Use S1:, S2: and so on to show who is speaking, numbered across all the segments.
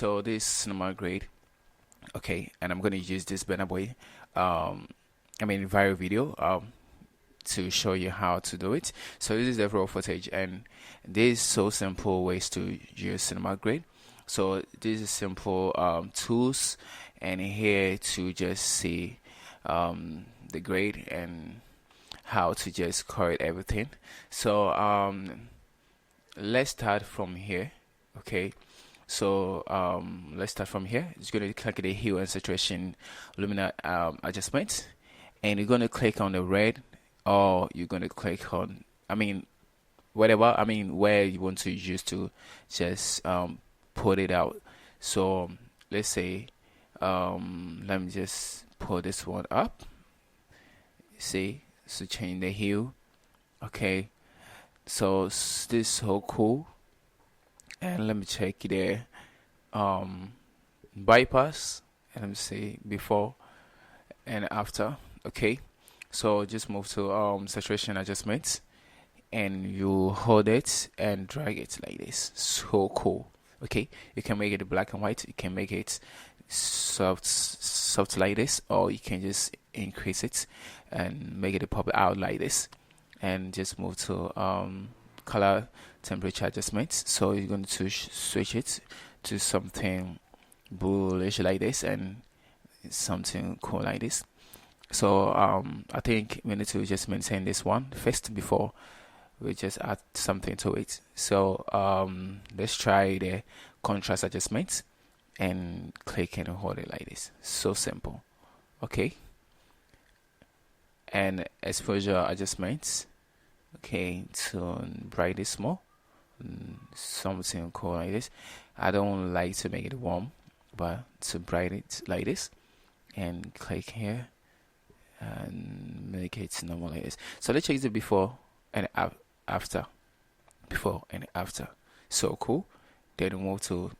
S1: so this is cinema grade. Okay, and I'm going to use this banner boy viral video to show you how to do it. So this is the raw footage, and this is so simple ways to use cinema grade. So this is simple tools, and here to just see the grade and how to just correct everything. So let's start from here. Okay, so let's start from here. It's going to click the hue and saturation luminance adjustment, and you're going to click on the red, or you're going to click on whatever where you want to use to just put it out. So let's say let me just pull this one up. See, so change the hue. Okay, so this is so cool. And let me check the bypass, and let me see before and after. Okay, so just move to saturation adjustments, and you hold it and drag it like this. So cool. Okay, you can make it black and white, you can make it soft like this, or you can just increase it and make it pop out like this, and just move to color temperature adjustments. So you're going to switch it to something bluish like this and something cool like this. So I think we need to just maintain this one first before we just add something to it. So let's try the contrast adjustments, and click and hold it like this. So simple. Okay, and exposure adjustments. Okay, to brightness more, something cool like this. I don't like to make it warm, but to brighten it like this, and click here and make it normal like this. So let's check the before and after. Before and after. So cool. Then we move to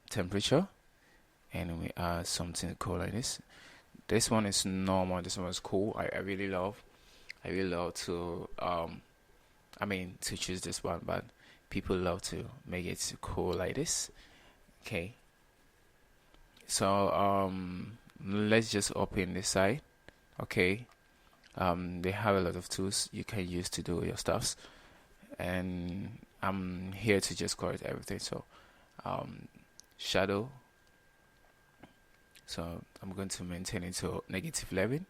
S1: temperature, and we add something cool like this. This one is normal. This one is cool. I really love to to choose this one, but people love to make it cool like this. Okay, so let's just open this side. Okay, they have a lot of tools you can use to do your stuffs, and I'm here to just correct everything. So shadow, so I'm going to maintain it to -11,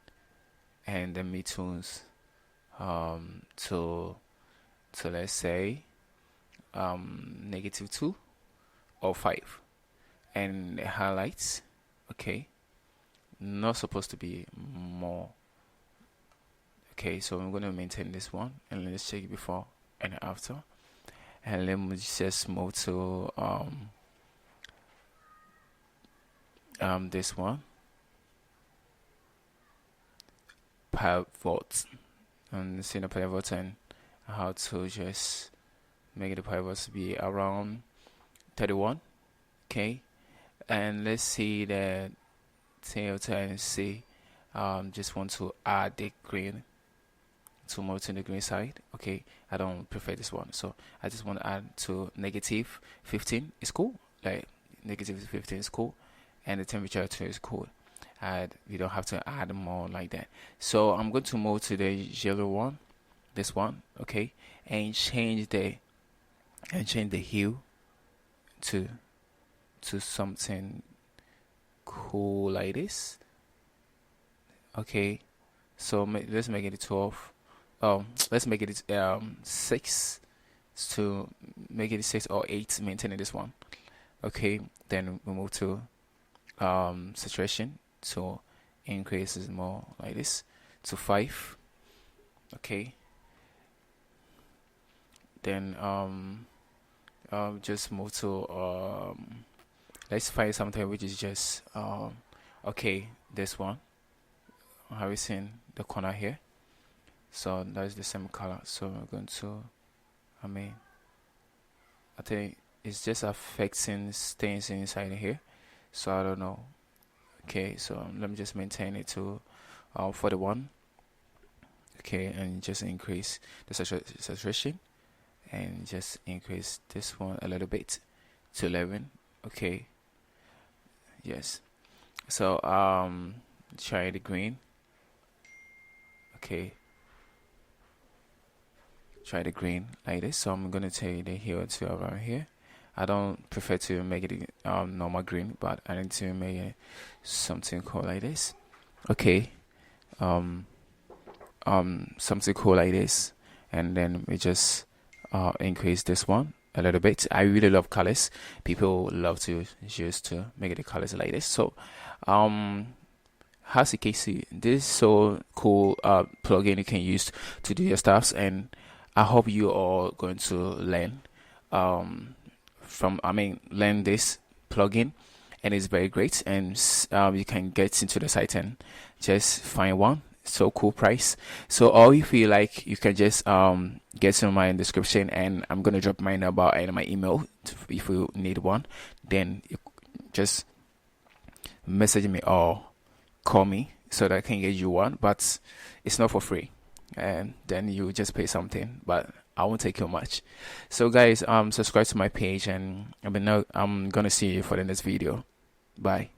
S1: and the midtones to let's say -2 or 5, and the highlights, okay, not supposed to be more. Okay, so I'm going to maintain this one, and let's check before and after, and let me just move to this one, pivot, and see the pivot, and how to just make the pivots be around 31. Okay, and let's see the tilde and see just want to add the green, to move to the green side. Okay, I don't prefer this one, so I just want to add to -15 is cool, like -15 is cool, and the temperature too is cool. You don't have to add more like that. So I'm going to move to the yellow one, this one. Okay, and change the hue to something cool like this. Okay, so let's make it 12. Let's make it 6, to make it 6 or 8, maintaining this one. Okay, then we move to saturation, so increases more like this to 5. Okay, then just move to let's find something which is just okay, this one. Have you seen the corner here? So that's the same color. So we're going to I think it's just affecting stains inside here, so I don't know. Okay, so let me just maintain it to 41. Okay, and just increase the saturation, and just increase this one a little bit to 11. Okay, yes. So try the green. Okay, try the green like this. So I'm gonna take the hue to around here. I don't prefer to make it normal green, but I need to make it something cool like this. Okay, um something cool like this, and then we just increase this one a little bit. I really love colors. People love to just to make the colors like this. So um as you can see, this is so cool plugin you can use to do your stuffs, and I hope you are going to learn learn this plugin, and it's very great. And you can get into the site and just find one. So cool price. So all you feel like, you can just get to my description, and I'm gonna drop my number and my email if you need one. Then you just message me or call me so that I can get you one, but it's not for free, and then you just pay something, but I won't take you much. So guys, subscribe to my page, and I'm gonna see you for the next video. Bye.